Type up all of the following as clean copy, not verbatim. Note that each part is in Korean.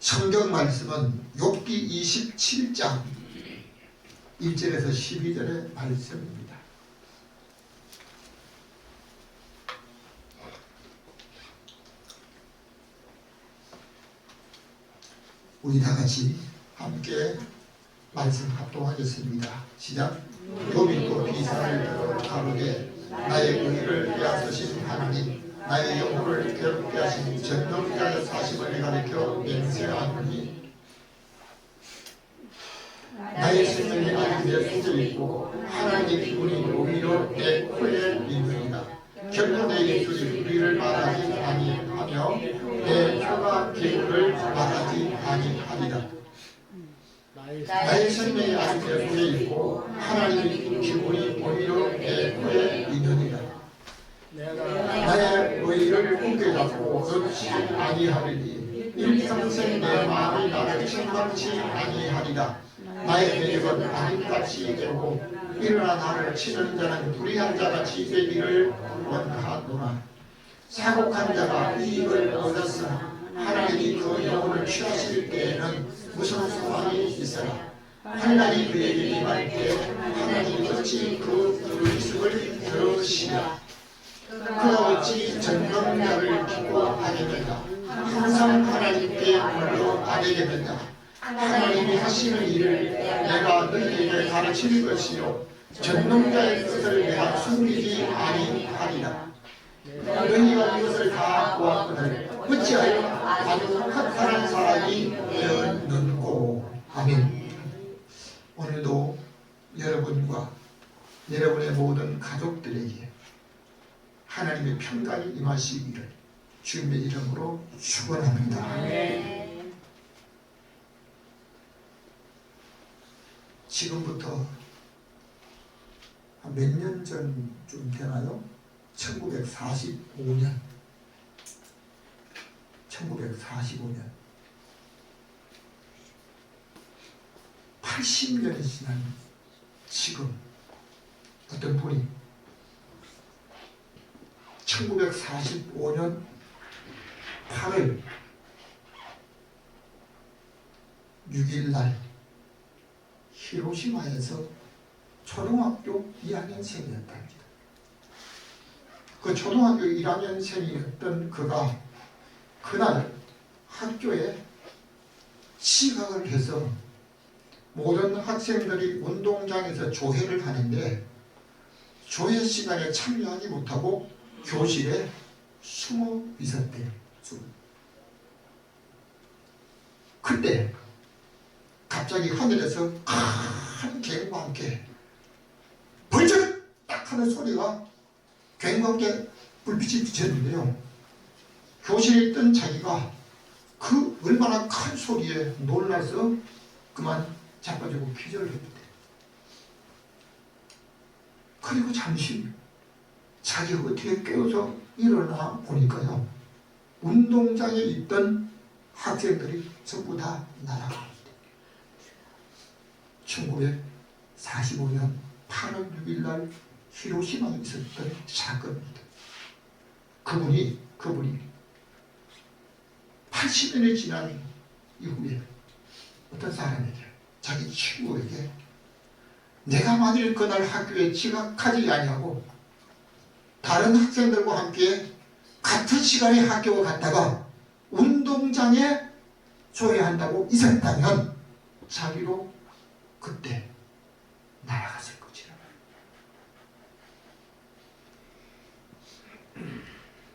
성경 말씀은 욥기 27장 1절에서 12절의 말씀입니다. 우리 다같이 함께 말씀 합동하겠습니다. 시작. 욥이 또 비사를 들어 가로되 나의 의를 빼앗으신 하나님, 나의 영혼을 괴롭게 하신 전능자의 사심을 가리켜 맹세하노니 나의 생명이 아직 내 속에 있고 하나님의 기분이 오히려 내 코에 있느니라. 결코 내 입술이 우리를 말하지 아니하며 내 혀가 기분을 말하지 아니하리라. 나의 생명이 아직 내 속에 있고 하나님의 기분이 오히려 내 코에 있느니라. 나의 의를 굳게 잡고 거치 아니하리니 일평생 내 마음이 나를 책망치 아니하리라. 나의 대적은 아님같이 되고 일어나 나를 치는 자는 불의한 자같이 되기를 원하노라. 사곡한 자가 이익을 얻었으나 하나님이 그 영혼을 취하실 때에는 무슨 소망이 있으라. 환난이 그에게 임할 때 하나님이 어찌 그 의식을 들으시랴. 그가 어찌 전능자를 기뻐하겠는가. 항상 하나님께 물러가겠는가. 하나님이 하시는 일을 내가 너희에게 가르칠 것이요 전능자의 뜻을 내가 숨기지 아니하리라. 너희가 이것을 다 보았거늘 어찌하여 아주 학살한 사람이 되었는고. 아멘. 오늘도 여러분과 여러분의 모든 가족들에게 하나님의 평강이 임하시기를 주님의 이름으로 축원합니다. 아멘. 지금부터 몇 년 전쯤 되나요? 1945년 80년이 지난 지금 어떤 분이 1945년 8월 6일 날 히로시마에서 초등학교 1학년생이었답니다. 그 초등학교 1학년생이었던 그가 그날 학교에 시각을 해서 모든 학생들이 운동장에서 조회를 하는데 조회 시간에 참여하지 못하고 교실에 숨어 있었대요. 그때 갑자기 하늘에서 큰 갱과 함께 벌쩍 딱 하는 소리가 갱과 함께 불빛이 비쳤는데요. 교실에 있던 자기가 그 얼마나 큰 소리에 놀라서 그만 자빠지고 기절했대. 그리고 잠시 자기가 어떻게 깨어서 일어나 보니까요, 운동장에 있던 학생들이 전부 다 날아갑니다. 1945년 8월 6일 날 히로시마에 있었던 사건입니다. 그분이 80년이 지난 이후에 어떤 사람에게, 자기 친구에게 내가 만일 그날 학교에 지각하지 아니하고 다른 학생들과 함께 같은 시간에 학교에 갔다가 운동장에 조회한다고 있었다면 자기로 그때 날아갔을 것이라.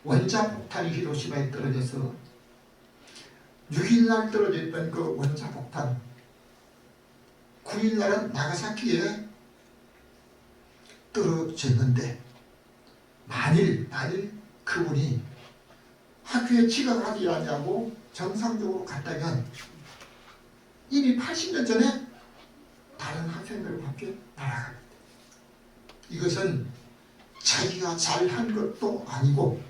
원자폭탄이 히로시마에 떨어져서 6일날 떨어졌던 그 원자폭탄, 9일날은 나가사키에 떨어졌는데 만일 그분이 학교에 지각하지 않냐고 정상적으로 갔다면 이미 80년 전에 다른 학생들과 함께 날아갑니다. 이것은 자기가 잘한 것도 아니고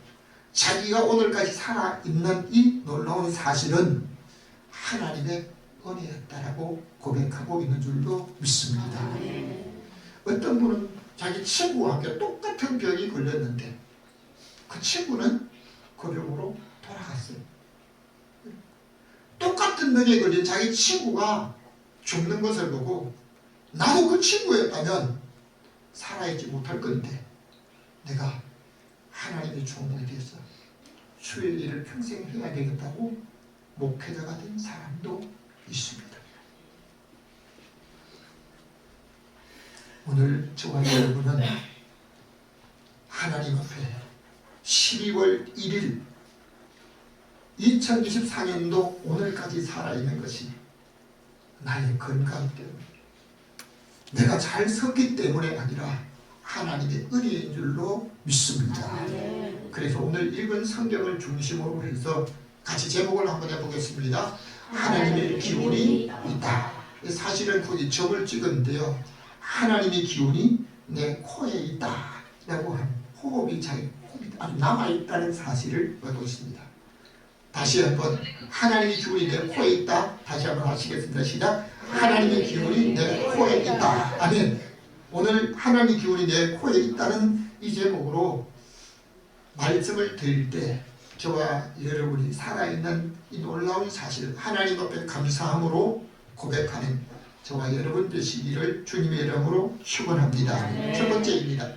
자기가 오늘까지 살아있는 이 놀라운 사실은 하나님의 은혜였다라고 고백하고 있는 줄로 믿습니다. 어떤 분은 자기 친구와 함께 똑같은 병이 걸렸는데 그 친구는 그 병으로 돌아갔어요. 똑같은 질병에 걸린 자기 친구가 죽는 것을 보고 나도 그 친구였다면 살아있지 못할 건데 내가 하나님의 종이 되어서 주의 일을 평생 해야 되겠다고 목회자가 된 사람도 있습니다. 오늘 저와 여러분은 하나님 앞에 12월 1일 2024년도 오늘까지 살아있는 것이 나의 건강 때문에 내가 잘 섰기 때문에 아니라 하나님의 은혜인 줄로 믿습니다. 그래서 오늘 읽은 성경을 중심으로 해서 같이 제목을 한번 해보겠습니다. 하나님의 기운이 있다. 사실은 거기 점을 찍었는데요. 하나님의 기운이 내 코에 있다 라고 한 호흡이 아주 남아있다는 사실을 알고 있습니다. 다시 한번 하나님의 기운이 내 코에 있다. 다시 한번 하시겠습니다. 시작. 하나님의 기운이 내 코에 있다. 아멘. 오늘 하나님의 기운이 내 코에 있다는 이 제목으로 말씀을 드릴 때 저와 여러분이 살아있는 이 놀라운 사실 하나님 앞에 감사함으로 고백하는 저와 여러분 되시기를 주님의 이름으로 축원합니다. 첫 번째입니다.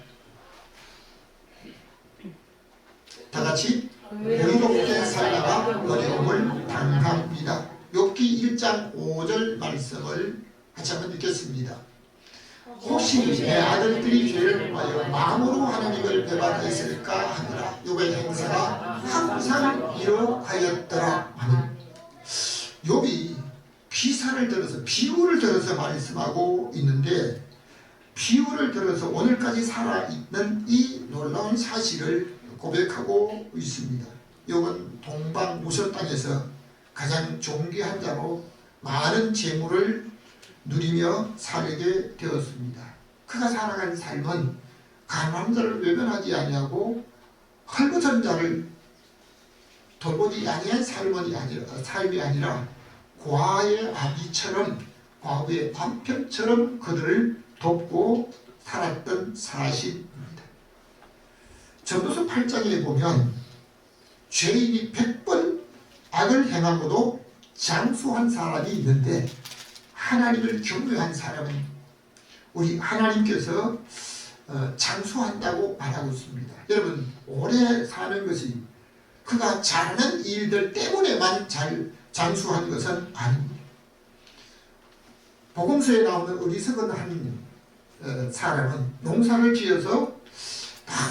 다 같이 의롭게 살다가 어려움을 당합니다. 욥기 1장 5절 말씀을 같이 한번 읽겠습니다. 혹시 내 아들들이 죄를 범하여 마음으로 하나님을 배반했을까 하느라 욥의 행사가 항상 이러하였더라. 욥이 기사를 들어서 비유를 들어서 말씀하고 있는데 비유를 들어서 오늘까지 살아있는 이 놀라운 사실을 고백하고 있습니다. 욥은 동방 우설 땅에서 가장 존귀한 자로 많은 재물을 누리며 살게 되었습니다. 그가 살아가는 삶은 가난한 자를 외면하지 아니하고 헐벗은 자를 돌보지 아니한 삶이 아니라 과의 아비처럼 과부의 남편처럼 그들을 돕고 살았던 사실입니다. 전도서 8장에 보면 죄인이 100번 악을 행하고도 장수한 사람이 있는데 하나님을 경외한 사람은 우리 하나님께서 장수한다고 말하고 있습니다. 여러분 오래 사는 것이 그가 잘하는 일들 때문에만 장수한 것은 아닙니다. 복음서에 나오는 어리석은 한 사람은 농사를 지어서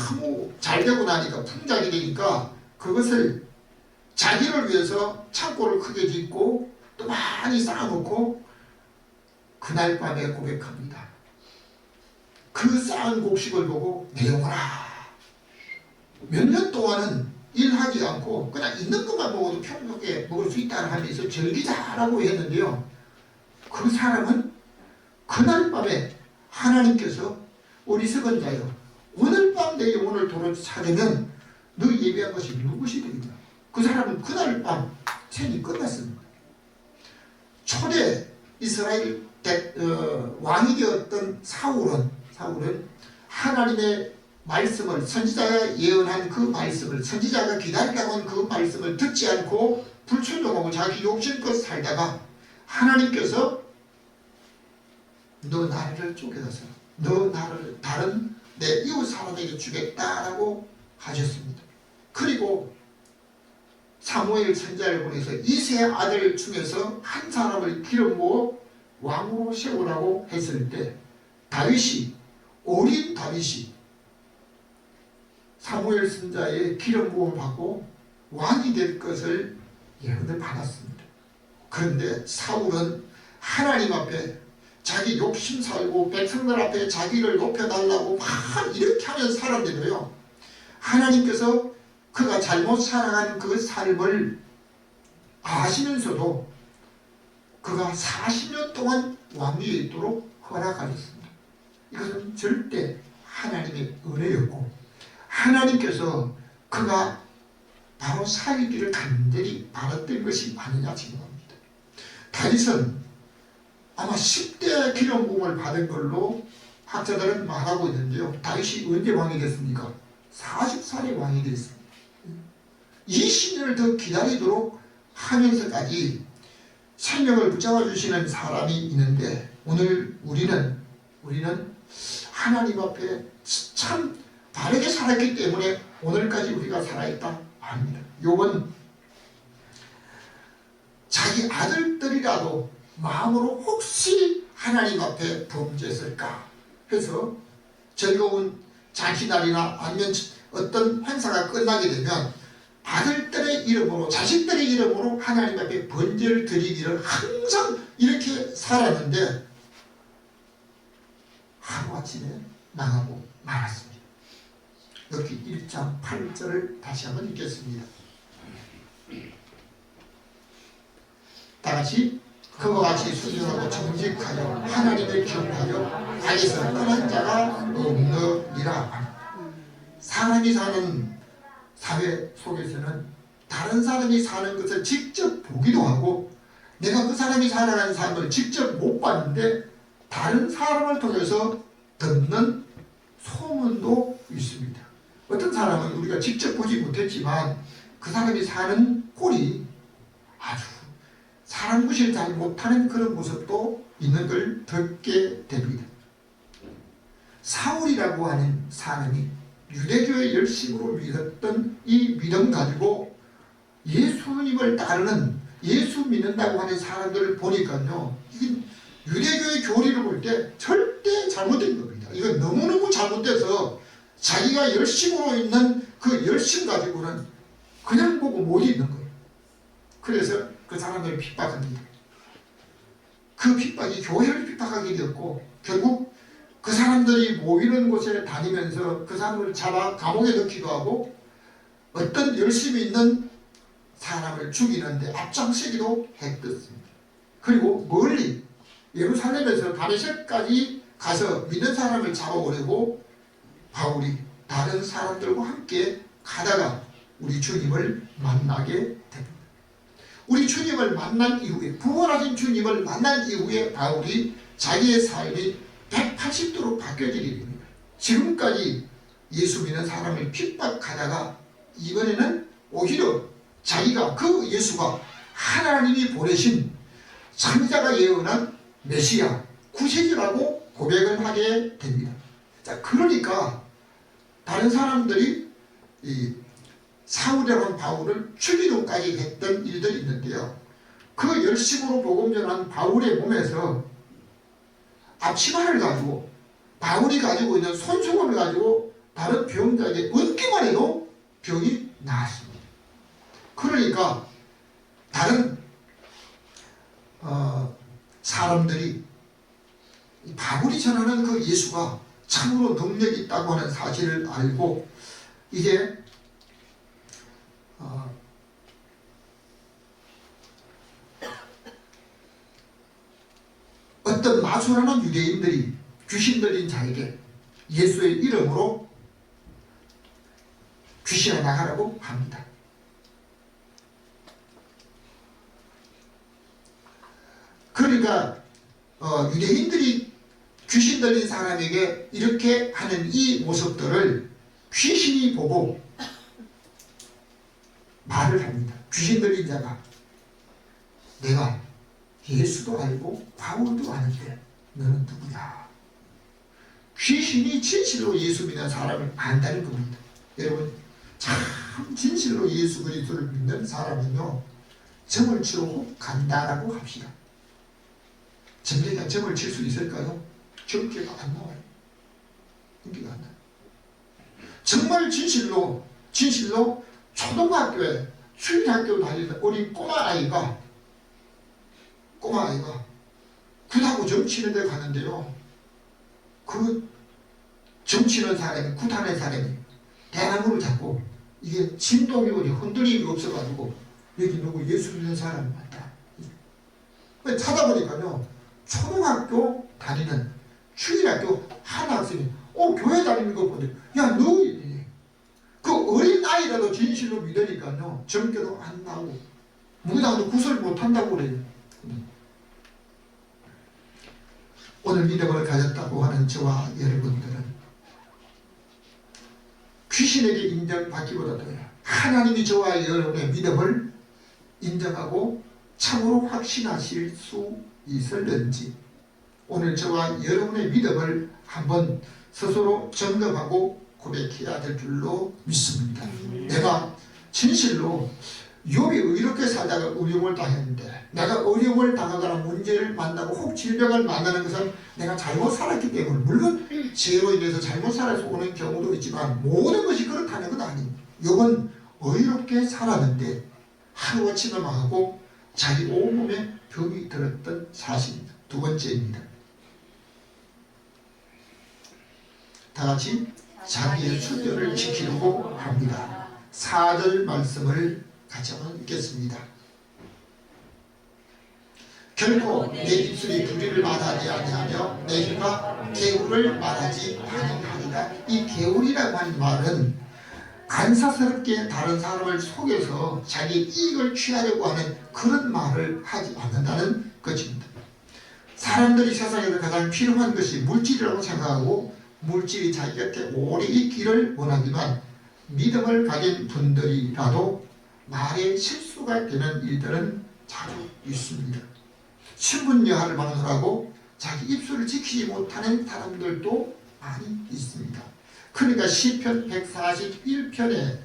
너무 잘 되고 나니까 풍작이 되니까 그것을 자기를 위해서 창고를 크게 짓고 또 많이 쌓아놓고 그날 밤에 고백합니다. 그 쌓은 곡식을 보고 내 영혼아, 몇 년 동안은 일하지 않고 그냥 있는 것만 먹어도 평소에 먹을 수 있다는 하면서 즐기자라고 했는데요. 그 사람은 그날 밤에 하나님께서 어리석은 자여 오늘 밤 내 영혼을 도로 찾으면 너 예비한 것이 누구시 되겠다. 그 사람은 그날 밤 생이 끝났습니다. 초대 이스라엘 왕이 되었던 사울은 하나님의 말씀을 선지자가 예언한 그 말씀을 선지자가 기다리라고 한 그 말씀을 듣지 않고 불순종하고 자기 욕심껏 살다가 하나님께서 너 나를 쪼개서 너 나를 다른 내 이웃 사람에게 주겠다라고 하셨습니다. 그리고 사무엘 선지자를 보내서 이세 아들 중에서 한 사람을 기름 부어 왕으로 세우라고 했을 때 어린 다윗이 사무엘 선지자의 기름 부음을 받고 왕이 될 것을 예언을 받았습니다. 그런데 사울은 하나님 앞에 자기 욕심 살고 백성들 앞에 자기를 높여달라고 막 이렇게 하면서 살았는데요. 하나님께서 그가 잘못 살아간 그 삶을 아시면서도 그가 40년 동안 왕위에 있도록 허락하셨습니다. 이것은 절대 하나님의 은혜였고 하나님께서 그가 바로 살기를 간절히 바랐던 것이 아니냐 생각합니다. 다윗은 아마 10대 기름 부음을 받은 걸로 학자들은 말하고 있는데요. 다윗이 언제 왕이 됐습니까? 40살에 왕이 됐습니다. 20년을 더 기다리도록 하면서까지 생명을 붙잡아 주시는 사람이 있는데 오늘 우리는 하나님 앞에 참 바르게 살았기 때문에 오늘까지 우리가 살아있다 합니다. 욥은 자기 아들들이라도 마음으로 혹시 하나님 앞에 범죄했을까 해서 즐거운 잔치날이나 아니면 어떤 행사가 끝나게 되면 아들들의 이름으로 자식들의 이름으로 하나님 앞에 번제를 드리기를 항상 이렇게 살았는데 하루아침에 나가고 말았습니다. 여기 1장 8절을 다시 한번 읽겠습니다. 다같이 그와 같이 순종하고 정직하여 하나님을 기억하여 악에서 떠난 자가 없느니라. 사람이 사는 사회 속에서는 다른 사람이 사는 것을 직접 보기도 하고 내가 그 사람이 살아가는 삶을 직접 못 봤는데 다른 사람을 통해서 듣는 소문도 있습니다. 어떤 사람은 우리가 직접 보지 못했지만 그 사람이 사는 꼴이 아주 사람 구실 잘 못하는 그런 모습도 있는 걸 듣게 됩니다. 사울이라고 하는 사람이 유대교의 열심으로 믿었던 이 믿음 가지고 예수님을 따르는 예수 믿는다고 하는 사람들을 보니까요, 이게 유대교의 교리를 볼 때 절대 잘못된 겁니다. 이건 너무너무 잘못돼서 자기가 열심으로 있는 그 열심 가지고는 그냥 보고 못 있는 거예요. 그래서 그 사람들을 핍박합니다. 그 핍박이 교회를 핍박하게 되었고 결국 그 사람들이 모이는 곳에 다니면서 그 사람을 잡아 감옥에 넣기도 하고 어떤 열심히 있는 사람을 죽이는데 앞장서기도 했었습니다. 그리고 멀리 예루살렘에서 다메섹까지 가서 믿는 사람을 잡아오려고 바울이 다른 사람들과 함께 가다가 우리 주님을 만나게 됩니다. 우리 주님을 만난 이후에 부활하신 주님을 만난 이후에 바울이 자기의 삶이 180도로 바뀌어지게 됩니다. 지금까지 예수 믿는 사람을 핍박하다가 이번에는 오히려 자기가 그 예수가 하나님이 보내신 창자가 예언한 메시아 구세주라고 고백을 하게 됩니다. 자, 그러니까 다른 사람들이 이 사울이라는 바울을 죽이도까지 했던 일들이 있는데요. 그 열심으로 복음 전한 바울의 몸에서 앞치마를 가지고 바울이 가지고 있는 손수건을 가지고 다른 병자에게 얹기만 해도 병이 나았습니다. 그러니까 다른 사람들이 바울이 전하는 그 예수가 참으로 능력이 있다고 하는 사실을 알고 이제 어떤 마술하는 유대인들이 귀신 들린 자에게 예수의 이름으로 귀신을 나가라고 합니다. 그러니까 유대인들이 귀신 들린 사람에게 이렇게 하는 이 모습들을 귀신이 보고 말을 합니다. 귀신 들린 자가 내가 예수도 알고 바울도 아는데 너는 누구냐? 귀신이 진실로 예수 믿는 사람을 안다는 겁니다. 여러분 참 진실로 예수 그리스도를 믿는 사람은요 점을 치러 혹 간다라고 합시다. 점쟁이가 점을 칠 수 있을까요? 점괘가 안 나와요. 인기가 안 나요. 정말 진실로 초등학교에 주일학교 다니는 어린 꼬마아이가 굿하고 점치는 데 가는데요. 그 점치는 사람이 굿하는 사람이 대나무를 잡고 이게 진동이 오니 흔들림이 없어가지고 여기 누구 예수 믿는 사람이 맞다. 찾아보니까요. 초등학교 다니는 주일학교 한 학생이 교회 다니는 거 보니 야 너 그 어린 아이라도 진실로 믿으니까요. 점괘도 안 나고 무당도 구설 못한다고 그래요. 오늘 믿음을 가졌다고 하는 저와 여러분들은 귀신에게 인정받기보다도 하나님이 저와 여러분의 믿음을 인정하고 참으로 확신하실 수 있을는지 오늘 저와 여러분의 믿음을 한번 스스로 점검하고 고백해야 될 줄로 믿습니다. 내가 진실로 욥이 의롭게 살다가 어려움을 당했는데 내가 어려움을 당하거나 문제를 만나고 혹 질병을 만나는 것은 내가 잘못 살았기 때문에 물론 죄로 인해서 잘못 살아서 오는 경우도 있지만 모든 것이 그렇다는 건 아닙니다. 욥은 의롭게 살았는데 하루아침에 망하고 자기 온몸에 병이 들었던 사실입니다. 두 번째입니다. 다같이 자기의 순결을 지키려고 합니다. 4절 말씀을 같이 한번 읽겠습니다. 결코 내 입술이 불의를 말하지 아니하며 내 혀가 개울을 말하지 아니하리라. 이 개울이라고 하는 말은 간사스럽게 다른 사람을 속여서 자기 이익을 취하려고 하는 그런 말을 하지 않는다는 것입니다. 사람들이 세상에서 가장 필요한 것이 물질이라고 생각하고 물질이 자기 곁에 오래 있기를 원하지만 믿음을 가진 분들이라도 말에 실수가 되는 일들은 자주 있습니다. 신분여하를 방설하고 자기 입술을 지키지 못하는 사람들도 많이 있습니다. 그러니까 시편 141편에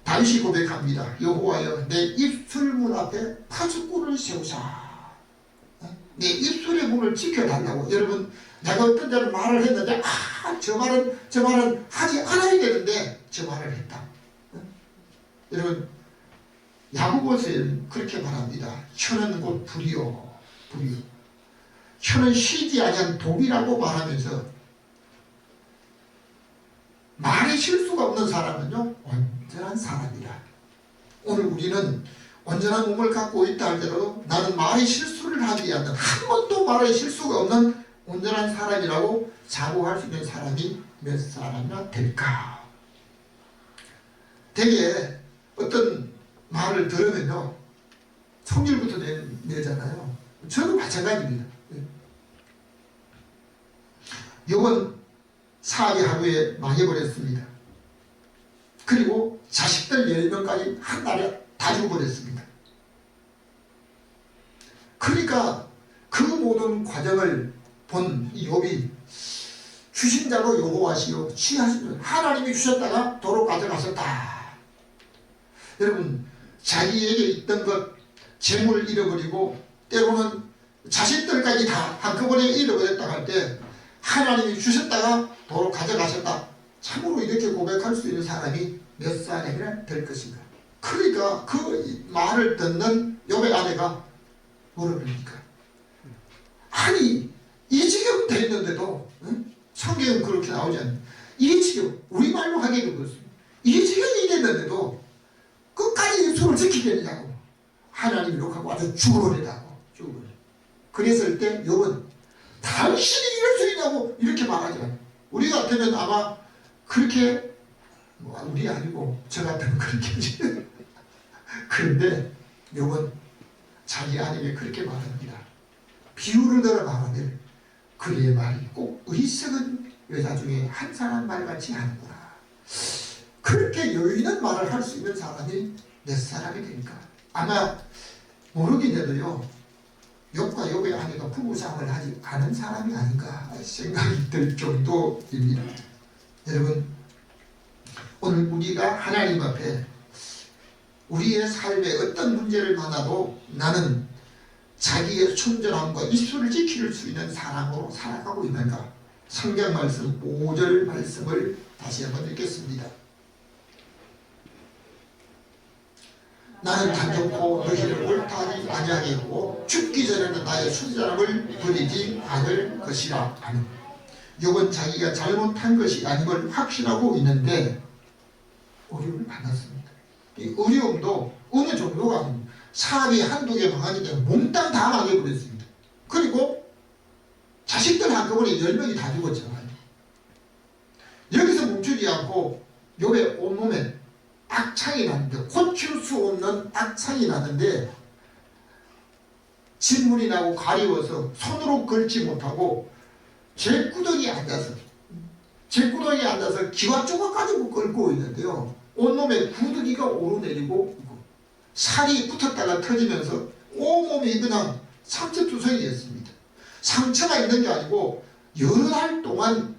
다윗이 고백합니다. 여호와여 내 입술문 앞에 파수꾼을 세우사. 내 입술의 문을 지켜달라고. 여러분 내가 어떤 자를 말을 했는데 저 말은 하지 않아야 되는데 저 말을 했다. 여러분 야고보서에는 그렇게 말합니다. 혀는 곧 불이요 불이요. 혀는 쉬지 아니한 독이라고 말하면서 말에 실수가 없는 사람은요 온전한 사람이라. 오늘 우리는 온전한 몸을 갖고 있다 할지라도 나는 말에 실수를 하지 않는 한 번도 말에 실수가 없는 온전한 사람이라고 자부할 수 있는 사람이 몇 사람이나 될까? 대개 어떤 말을 들으면요 성질부터 내잖아요. 저도 마찬가지입니다. 욥은 사업이 하루에 망해버렸습니다. 그리고 자식들 10명까지 한 달에 다 죽어버렸습니다. 그러니까 그 모든 과정을 본 욥이 주신 자로 여호와시요 취하신 하나님이 주셨다가 도로 가져가셨다. 여러분 자기에게 있던 것 재물을 잃어버리고 때로는 자식들까지 다 한꺼번에 잃어버렸다 할 때 하나님이 주셨다가 도로 가져가셨다. 참으로 이렇게 고백할 수 있는 사람이 몇 사람이나 될 것인가. 그러니까 그 말을 듣는 욥의 아내가 뭐라 그럽니까? 아니 이 지경 됐는데도 성경은 그렇게 나오지 않는 이 지경 우리말로 하기는 그렇습니다. 이 지경이 됐는데도 끝까지 입술을 지키겠냐고 하나님이 욕하고 아주 죽어버리라고 죽어버려. 그랬을 때 욥은 당신이 이럴 수 있냐고 이렇게 말하지 않아요. 우리 같으면 아마 그렇게 우리 아니고 저 같으면 그렇게 하지. 그런데 욥은 자기 아내에게 그렇게 말합니다. 비유를 들어 말하되 그의 말이 꼭 의석은 여자 중에 한 사람 말같이 하는구나. 그렇게 여유 있는 말을 할 수 있는 사람이 몇 사람이 되니까 아마 모르긴 해도요 욥과 욥의 아내가 부부상을 하지 않은 사람이 아닌가 생각이 들 정도입니다. 여러분 오늘 우리가 하나님 앞에 우리의 삶에 어떤 문제를 만나도 나는 자기의 순전함과 입술을 지킬 수 있는 사람으로 살아가고 있는가. 성경 말씀 5절 말씀을 다시 한번 읽겠습니다. 나는 단정코 너희를 옳다하지 아니하겠고 죽기 전에는 나의 순전함을 버리지 않을 것이라 하는. 욥은 자기가 잘못한 것이 아님을 확신하고 있는데 어려움을 만났습니다. 이 어려움도 어느 정도가 아닙니다. 사람이 한두 개 망하기 때문에 몽땅 다 망해버렸습니다. 그리고 자식들 한꺼번에 10명이 다 죽었잖아요. 여기서 멈추지 않고 욥의 온몸에 악창이 났는데 고칠 수 없는 악창이 났는데 진물이 나고 가리워서 손으로 걸지 못하고 제구덩이에 앉아서 기와 조각까지 걸고 있는데요. 온몸에 구더기가 오르내리고 살이 붙었다가 터지면서 온몸이 그냥 상처투성이였습니다. 상처가 있는 게 아니고 여러 달 동안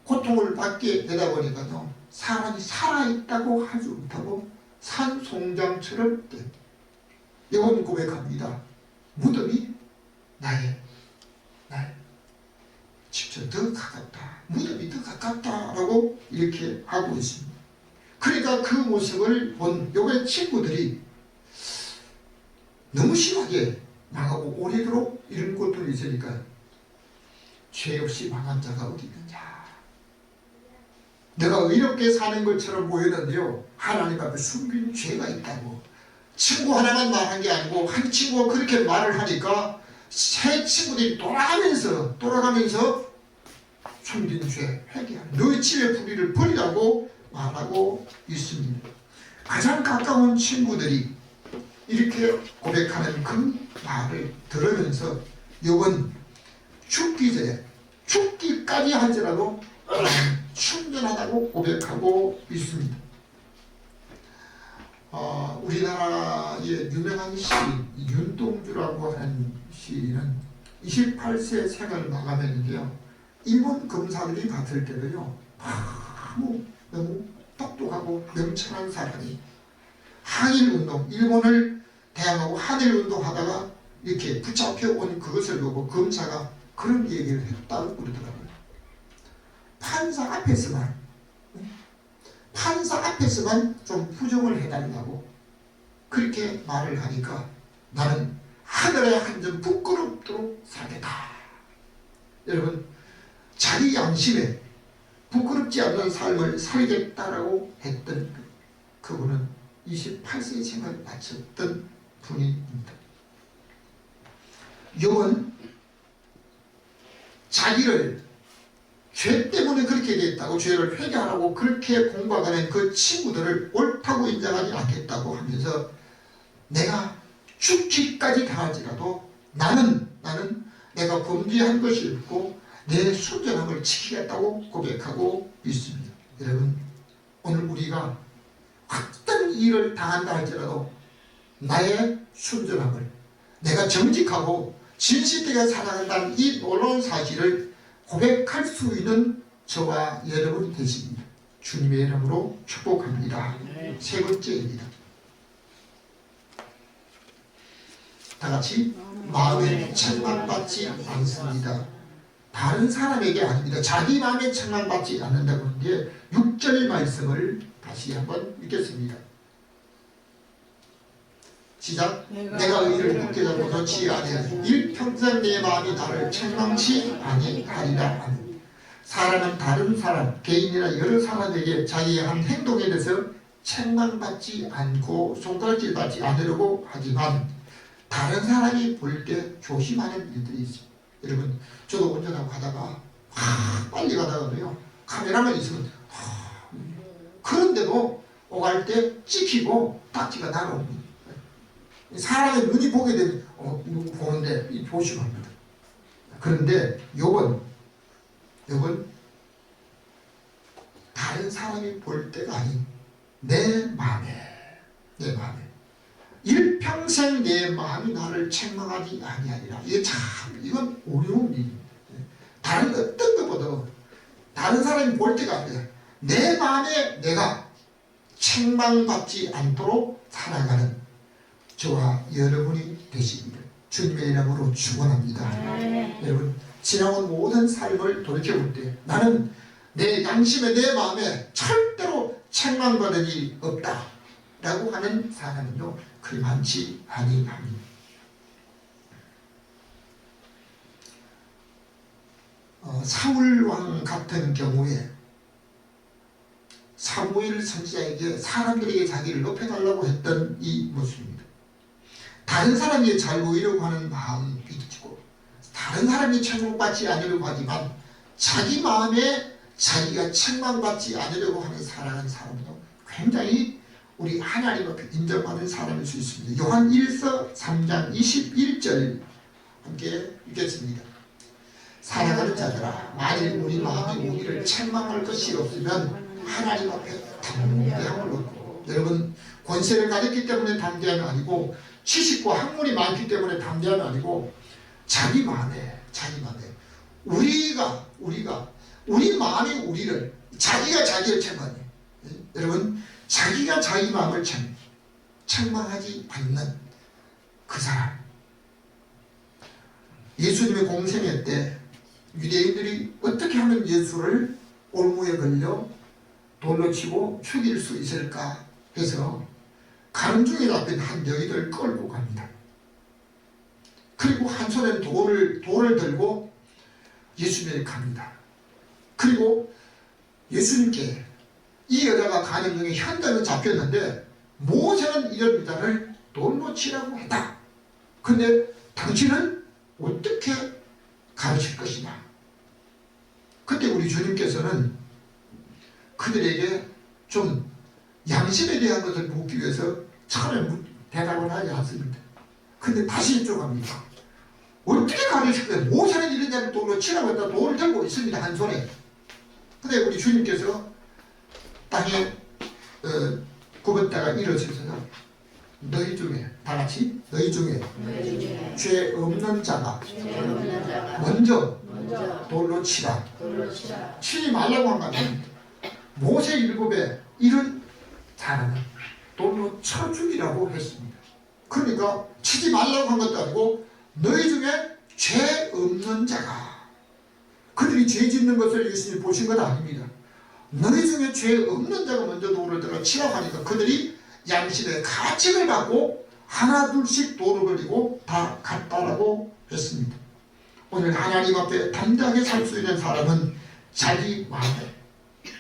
고통을 받게 되다 보니까요, 사람이 살아있다고 하지 못하고 산송장처럼 된 여러분 고백합니다. 무덤이 나의 집처럼 더 가깝다. 무덤이 더 가깝다라고 이렇게 하고 있습니다. 그러니까 그 모습을 본 요의 친구들이 너무 심하게 망하고 오래도록 이런 것들이 있으니까 죄 없이 망한 자가 어디 있느냐. 내가 의롭게 사는 것처럼 보이는데요, 하나님 앞에 숨긴 죄가 있다고. 친구 하나만 말한 게 아니고 한 친구가 그렇게 말을 하니까 세 친구들이 돌아가면서 숨긴 죄 회개하는, 너희 집의 불의를 버리라고 말하고 있습니다. 가장 가까운 친구들이 이렇게 고백하는 그 말을 들으면서 욥은 죽기 전에, 죽기까지 할지라도 충분하다고 고백하고 있습니다. 우리나라의 유명한 시인 윤동주라고 하는 시인은 28세 생을 마감했는데요, 일본 검사들이 봤을 때도요, 너무 똑똑하고 명철한 사람이 항일운동, 일본을 대항하고 한일운동하다가 이렇게 붙잡혀온 그것을 보고 검사가 그런 얘기를 했다고 그러더라고요. 판사 앞에서만 좀 부정을 해달라고 그렇게 말을 하니까 나는 하늘에 한 점 부끄럽도록 살겠다. 여러분, 자기 양심에 부끄럽지 않는 삶을 살겠다라고 했던 그분은 28세 생을 마쳤던 분입니다. 욥은 자기를 죄 때문에 그렇게 됐다고, 죄를 회개하라고 그렇게 공박하는 그 친구들을 옳다고 인정하지 않겠다고 하면서 내가 죽기까지 당할지라도 나는 내가 범죄한 것이 없고 내 순전함을 지키겠다고 고백하고 있습니다. 여러분, 오늘 우리가 어떤 일을 당한다 할지라도 나의 순전함을, 내가 정직하고 진실되게 살아간다는 이 놀라운 사실을 고백할 수 있는 저와 여러분이 되십니다. 주님의 이름으로 축복합니다. 세 번째입니다. 다같이 마음에 책망받지 않습니다. 다른 사람에게 아닙니다. 자기 마음에 책망받지 않는다고 하는데 6절 말씀을 다시 한번 읽겠습니다. 시작. 내가 의를 굳게 잡고 놓지 아니하니 일평생 내 마음이 나를 책망치 아니하리라. 사람은 다른 사람, 개인이나 여러 사람에게 자기의 한 행동에 대해서 책망받지 않고 손가락질 받지 않으려고 하지만 다른 사람이 볼 때 조심하는 일들이 있습니다. 여러분, 저도 운전하고 가다가 빨리 가다가도요, 카메라만 있으면 그런데도 오갈 때 찍히고 딱지가 날아옵니다. 사람의 눈이 보게 되면 누구 보는데 조심합니다. 그런데 욥은 다른 사람이 볼 때가 아닌 내 마음에 일평생 내 마음이 나를 책망하지 아니하리라. 이건 어려운 일입니다. 다른 어떤 것보다 다른 사람이 볼 때가 아니라 내 마음에 내가 책망받지 않도록 살아가는 저와 여러분이 되십니다. 주님의 이름으로 축원합니다. 여러분, 지나온 모든 삶을 돌이켜볼 때 나는 내 양심에, 내 마음에 절대로 책망받을 일이 없다 라고 하는 사람은요, 그리 많지 아니합니다. 사울왕 같은 경우에 사무엘 선지자에게 사람들에게 자기를 높여달라고 했던 이 모습입니다. 다른 사람이 잘 보이려고 하는 마음이 있고 다른 사람이 책망받지 않으려고 하지만 자기 마음에 자기가 책망받지 않으려고 하는 사랑하는 사람도 굉장히 우리 하나님 앞에 인정받는 사람일 수 있습니다. 요한 1서 3장 21절 함께 읽겠습니다. 사랑하는 자들아, 만일 우리 마음이 우리를 책망할 것이 없으면 하나님 앞에 담대함을 얻고, 여러분, 권세를 가졌기 때문에 담대함이 아니고 지식과 학문이 많기 때문에 담대함이 아니고 자기만의 우리 마음이 우리를 자기가 자기를 책망해. 여러분 자기가 자기 마음을 책망하지 않는 그 사람. 예수님의 공생애 때 유대인들이 어떻게 하면 예수를 올무에 걸려 돌로 치고 죽일 수 있을까 해서 가는 중에 잡힌 한 여인을 끌고 갑니다. 그리고 한 손에 돌을 들고 예수님에게 갑니다. 그리고 예수님께 이 여자가 가는 중에 현장에 잡혔는데 모세는 이런 여자를 돌로 치라고 했다. 근데 당신은 어떻게 가르칠 것이냐. 그때 우리 주님께서는 그들에게 좀 양심에 대한 것을 묻기 위해서 처음에 대답을 하지 않습니다. 근데 다시 여쭤갑니다. 어떻게 가르칠 거예요? 모세는 이런 자를 돌로 치라고 했다. 돌을 들고 있습니다. 한 손에. 근데 우리 주님께서 땅에 굽었다가 일어서서 너희 중에 다 같이 너희 중에 죄 없는 자가 먼저 돌로 치라. 치지 말라고 한 거는 모세 율법에 이런 사람은 돌로 쳐 죽이라고 했습니다. 그러니까 치지 말라고 한 것도 아니고 너희 중에 죄 없는 자가, 그들이 죄 짓는 것을 예수님이 보신 것 아닙니다. 너희 중에 죄 없는 자가 먼저 돌을 들어 치라고 하니까 그들이 양심의 가책을 받고 하나 둘씩 돌을 걸리고 다 갔다라고 했습니다. 오늘 하나님 앞에 담대하게 살 수 있는 사람은 자기 마음에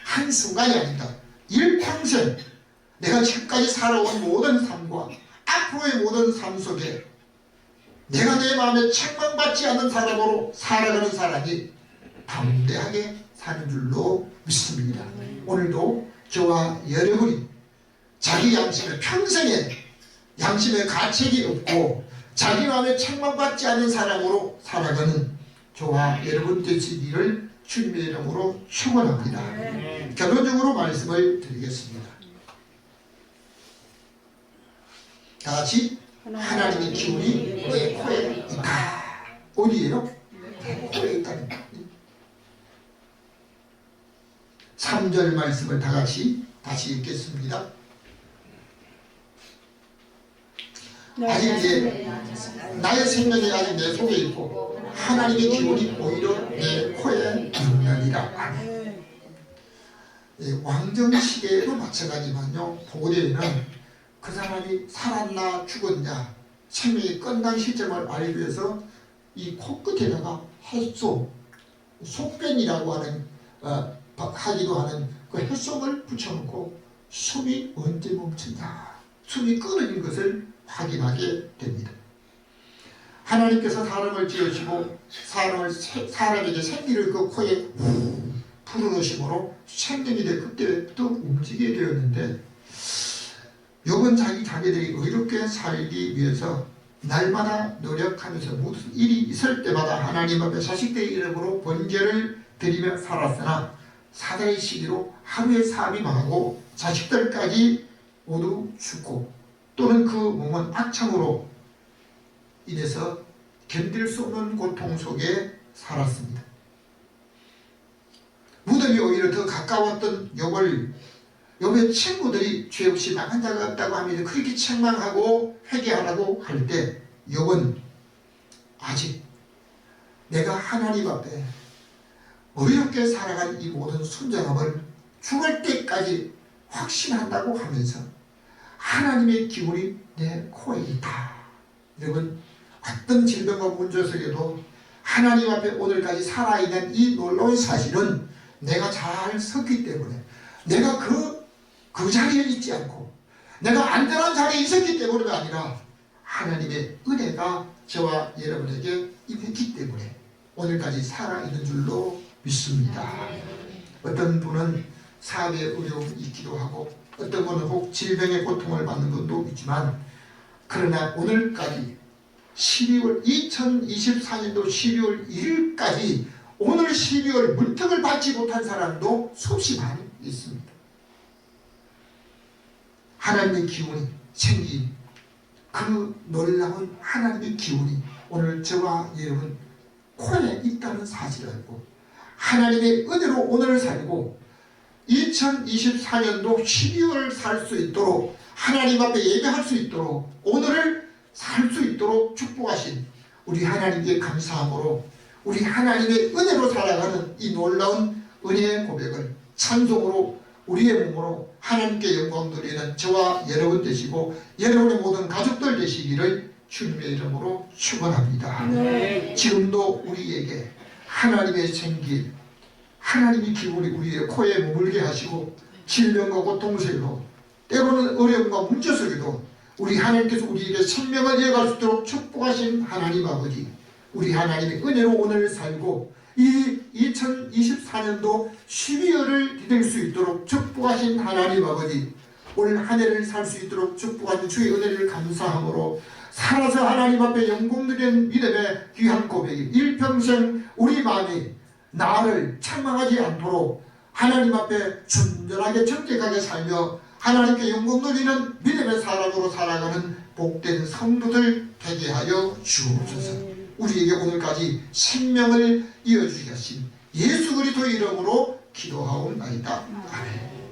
한순간이 아니다. 일평생 내가 지금까지 살아온 모든 삶과 앞으로의 모든 삶 속에 내가 내 마음에 책망받지 않는 사람으로 살아가는 사람이 담대하게 사는 줄로 믿습니다. 오늘도 저와 여러분이 자기 양심에 평생에 양심의 가책이 없고 자기 마음에 책망받지 않는 사람으로 살아가는 저와 여러분 되시기를 주님의 이름으로 축원합니다. 결론적으로 말씀을 드리겠습니다. 다같이 하나님의 기운이 내 코에 있다. 어디에요? 내 코에 있다는 거예요. 3절 말씀을 다같이 다시 읽겠습니다. 아직 나의 생명이 아직 내 속에 있고 하나님의 기운이 오히려 내 코에 있느니라. 왕정시대에도 마찬가지만요. 고대에는 그 사람이 살았나 죽었냐 생명이 끝난 시점을 알기 위해서 이 코끝에다가 햇솜, 속변이라고 하는 하기도 하는 그 햇솜을 붙여놓고 숨이 언제 멈춘다, 숨이 끊어진 것을 확인하게 됩니다. 하나님께서 사람을 지으시고 사람에게 생기를 그 코에 불어넣으심으로 생명이 그때부터 움직이게 되었는데, 욥은 자기들이 의롭게 살기 위해서 날마다 노력하면서 무슨 일이 있을 때마다 하나님 앞에 자식들의 이름으로 번제를 드리며 살았으나 사자의 시기로 하루의 삶이 망하고 자식들까지 모두 죽고 또는 그 몸은 악창으로 인해서 견딜 수 없는 고통 속에 살았습니다. 무덤이 오히려 더 가까웠던 욥의 친구들이 죄 없이 나간 자가 없다고 하면서 그렇게 책망하고 회개하라고 할 때 욥은 아직 내가 하나님 앞에 어렵게 살아간 이 모든 순정함을 죽을 때까지 확신한다고 하면서 하나님의 기운이 내 코에 있다. 여러분, 어떤 질병과 문제 속에도 하나님 앞에 오늘까지 살아있는 이 놀라운 사실은 내가 잘 섰기 때문에, 내가 그 자리에 있지 않고 내가 안전한 자리에 있었기 때문이 아니라 하나님의 은혜가 저와 여러분에게 임했기 때문에 오늘까지 살아있는 줄로 믿습니다. 어떤 분은 사업에 어려움이 있기도 하고 어떤 분은 혹 질병의 고통을 받는 분도 있지만, 그러나 오늘까지 2024년도 12월 1일까지 오늘 12월 문턱을 받지 못한 사람도 수없이 많이 있습니다. 하나님의 기운이 생긴 그 놀라운 하나님의 기운이 오늘 저와 여러분 코에 있다는 사실을 알고 하나님의 은혜로 오늘을 살고 2024년도 12월 살 수 있도록 하나님 앞에 예배할 수 있도록 오늘을 살 수 있도록 축복하신 우리 하나님께 감사함으로 우리 하나님의 은혜로 살아가는 이 놀라운 은혜의 고백을 찬송으로 우리의 몸으로 하나님께 영광 돌리는 저와 여러분 되시고 여러분의 모든 가족들 되시기를 주님의 이름으로 축원합니다. 지금도 우리에게 하나님의 생기 하나님의 기운이 우리의 코에 머물게 하시고 질병과 고통 속에도 때로는 어려움과 문제 속에도 우리 하나님께서 우리에게 생명을 이어갈 수 있도록 축복하신 하나님 아버지 우리 하나님의 은혜로 오늘 살고 이 2024년도 12월을 기댈 수 있도록 축복하신 하나님 아버지 올 한 해를 살 수 있도록 축복하신 주의 은혜를 감사함으로 살아서 하나님 앞에 영광 드리는 믿음의 귀한 고백이 일평생 우리 마음이 나를 책망하지 않도록 하나님 앞에 순전하게 정직하게 살며 하나님께 영광 돌리는 믿음의 사람으로 살아가는 복된 성도들 되게 하여 주옵소서. 우리에게 오늘까지 생명을 이어주시게 하신 예수 그리스도의 이름으로 기도하옵나이다. 아멘.